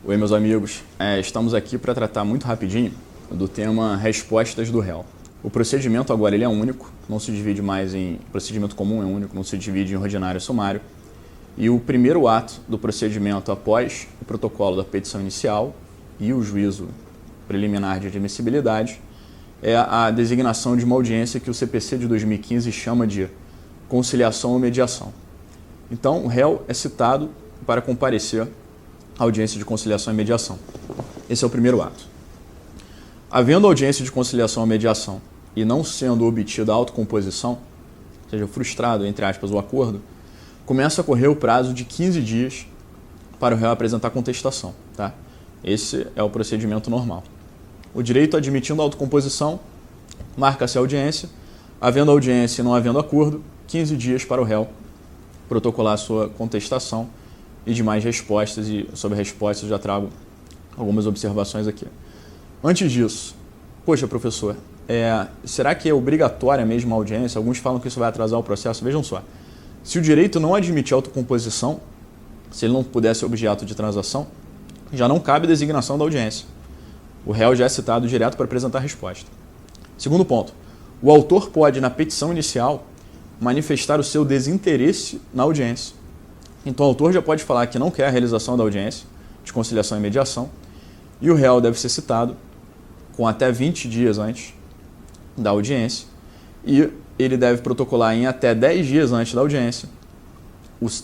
Oi, meus amigos. Estamos aqui para tratar muito rapidinho do tema respostas do réu. O procedimento agora ele é único, não se divide mais em procedimento comum, é único, não se divide em ordinário e sumário. E o primeiro ato do procedimento após o protocolo da petição inicial e o juízo preliminar de admissibilidade é a designação de uma audiência que o CPC de 2015 chama de conciliação ou mediação. Então, o réu é citado para comparecer à audiência de conciliação e mediação. Esse é o primeiro ato. Havendo audiência de conciliação ou mediação e não sendo obtida a autocomposição, ou seja, frustrado, entre aspas, o acordo, começa a correr o prazo de 15 dias para o réu apresentar contestação. Tá? Esse é o procedimento normal. O direito admitindo a autocomposição, marca-se a audiência, havendo audiência e não havendo acordo, 15 dias para o réu protocolar a sua contestação e demais respostas, e sobre respostas já trago algumas observações aqui. Antes disso, poxa, professor, será que é obrigatória mesmo a audiência? Alguns falam que isso vai atrasar o processo. Vejam só, se o direito não admitir autocomposição, se ele não puder ser objeto de transação, já não cabe designação da audiência. O réu já é citado direto para apresentar a resposta. Segundo ponto, o autor pode, na petição inicial, manifestar o seu desinteresse na audiência. Então, o autor já pode falar que não quer a realização da audiência de conciliação e mediação, e o réu deve ser citado com até 20 dias antes da audiência, e ele deve protocolar em até 10 dias antes da audiência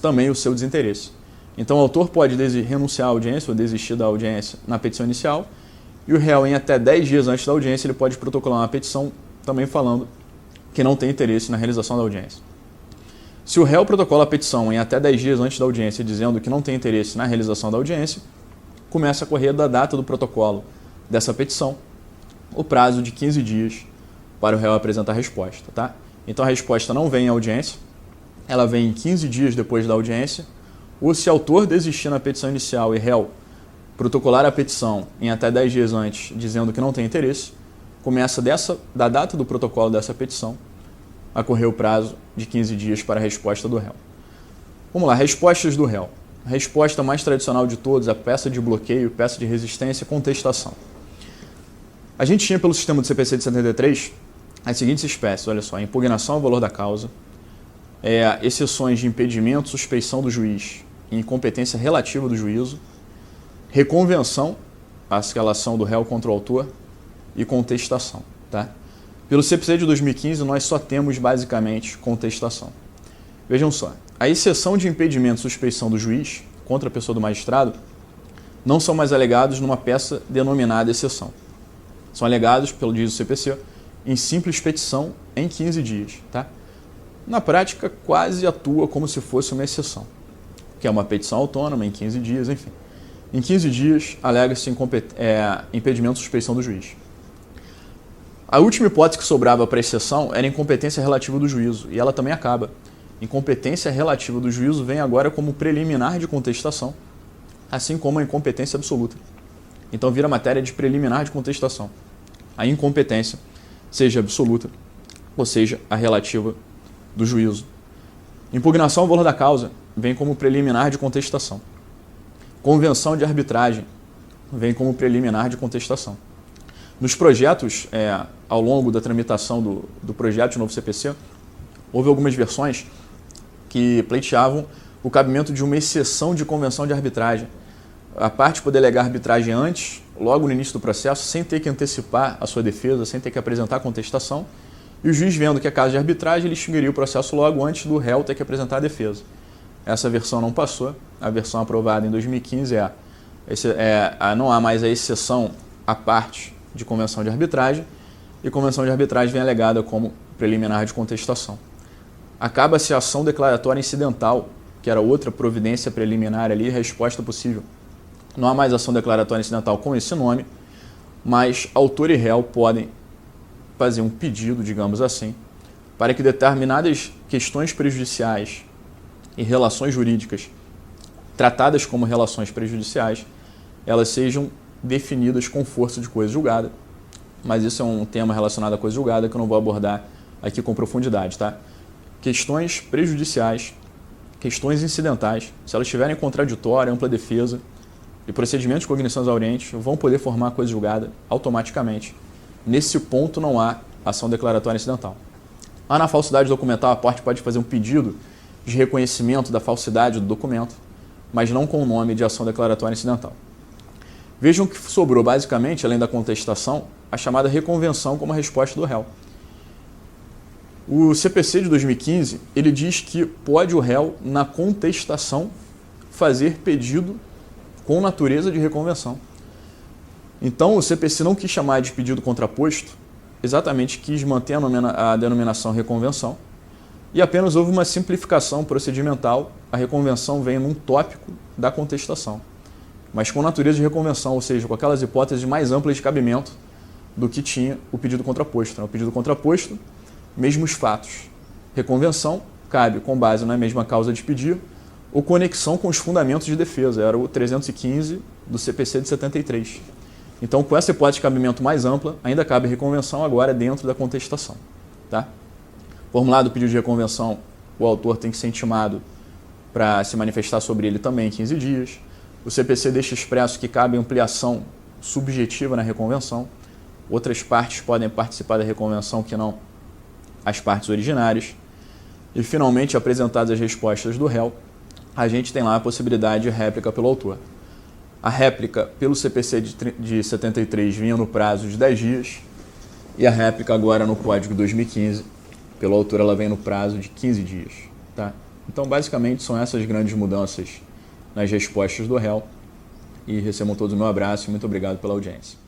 também o seu desinteresse. Então, o autor pode renunciar à audiência ou desistir da audiência na petição inicial, e o réu, em até 10 dias antes da audiência, ele pode protocolar uma petição também falando que não tem interesse na realização da audiência. Se o réu protocola a petição em até 10 dias antes da audiência, dizendo que não tem interesse na realização da audiência, começa a correr da data do protocolo dessa petição o prazo de 15 dias para o réu apresentar a resposta. Tá? Então, a resposta não vem em audiência, ela vem 15 dias depois da audiência, ou se o autor desistir na petição inicial e réu protocolar a petição em até 10 dias antes, dizendo que não tem interesse, começa da data do protocolo dessa petição a correr o prazo de 15 dias para a resposta do réu. Vamos lá, respostas do réu. A resposta mais tradicional de todos, a peça de bloqueio, peça de resistência, contestação. A gente tinha pelo sistema do CPC de 73 as seguintes espécies, olha só, impugnação ao valor da causa, exceções de impedimento, suspeição do juiz e incompetência relativa do juízo, reconvenção, a escalação do réu contra o autor e contestação. Tá? Pelo CPC de 2015, nós só temos basicamente contestação. Vejam só, a exceção de impedimento e suspeição do juiz contra a pessoa do magistrado não são mais alegados numa peça denominada exceção. São alegados, pelo diz o CPC, em simples petição em 15 dias. Tá? Na prática, quase atua como se fosse uma exceção, que é uma petição autônoma em 15 dias, enfim. Em 15 dias, alega-se impedimento e suspeição do juiz. A última hipótese que sobrava para a exceção era a incompetência relativa do juízo, e ela também acaba. Incompetência relativa do juízo vem agora como preliminar de contestação, assim como a incompetência absoluta. Então vira matéria de preliminar de contestação. A incompetência, seja absoluta, ou seja, a relativa do juízo. Impugnação ao valor da causa vem como preliminar de contestação. Convenção de arbitragem vem como preliminar de contestação. Nos projetos, ao longo da tramitação do projeto de novo CPC, houve algumas versões que pleiteavam o cabimento de uma exceção de convenção de arbitragem. A parte poder alegar arbitragem antes, logo no início do processo, sem ter que antecipar a sua defesa, sem ter que apresentar a contestação, e o juiz, vendo que é caso de arbitragem, ele extinguiria o processo logo antes do réu ter que apresentar a defesa. Essa versão não passou. A versão aprovada em 2015 não há mais a exceção à parte de convenção de arbitragem, e convenção de arbitragem vem alegada como preliminar de contestação. Acaba-se a ação declaratória incidental, que era outra providência preliminar ali, resposta possível. Não há mais ação declaratória incidental com esse nome, mas autor e réu podem fazer um pedido, digamos assim, para que determinadas questões prejudiciais e relações jurídicas tratadas como relações prejudiciais, elas sejam definidas com força de coisa julgada, mas isso é um tema relacionado à coisa julgada que eu não vou abordar aqui com profundidade, tá? Questões prejudiciais, questões incidentais, se elas estiverem contraditórias, ampla defesa, e procedimentos de cognição exauriente vão poder formar a coisa julgada automaticamente. Nesse ponto não há ação declaratória incidental. Lá na falsidade documental, a parte pode fazer um pedido de reconhecimento da falsidade do documento, mas não com o nome de ação declaratória incidental. Vejam que sobrou basicamente, além da contestação, a chamada reconvenção como resposta do réu. O CPC de 2015, ele diz que pode o réu, na contestação, fazer pedido com natureza de reconvenção. Então, o CPC não quis chamar de pedido contraposto, exatamente quis manter a denominação reconvenção, e apenas houve uma simplificação procedimental. A reconvenção vem num tópico da contestação, mas com natureza de reconvenção, ou seja, com aquelas hipóteses mais amplas de cabimento do que tinha o pedido contraposto. O pedido contraposto, mesmos fatos. Reconvenção cabe com base na mesma causa de pedir ou conexão com os fundamentos de defesa. Era o 315 do CPC de 73. Então, com essa hipótese de cabimento mais ampla, ainda cabe reconvenção agora dentro da contestação. Tá? Formulado o pedido de reconvenção, o autor tem que ser intimado para se manifestar sobre ele também em 15 dias. O CPC deixa expresso que cabe ampliação subjetiva na reconvenção. Outras partes podem participar da reconvenção que não as partes originárias. E, finalmente, apresentadas as respostas do réu, a gente tem lá a possibilidade de réplica pelo autor. A réplica pelo CPC de 73 vinha no prazo de 10 dias e a réplica agora no Código 2015, pelo autor, ela vem no prazo de 15 dias. Tá? Então, basicamente, são essas grandes mudanças nas respostas do réu. E recebam todos o meu abraço e muito obrigado pela audiência.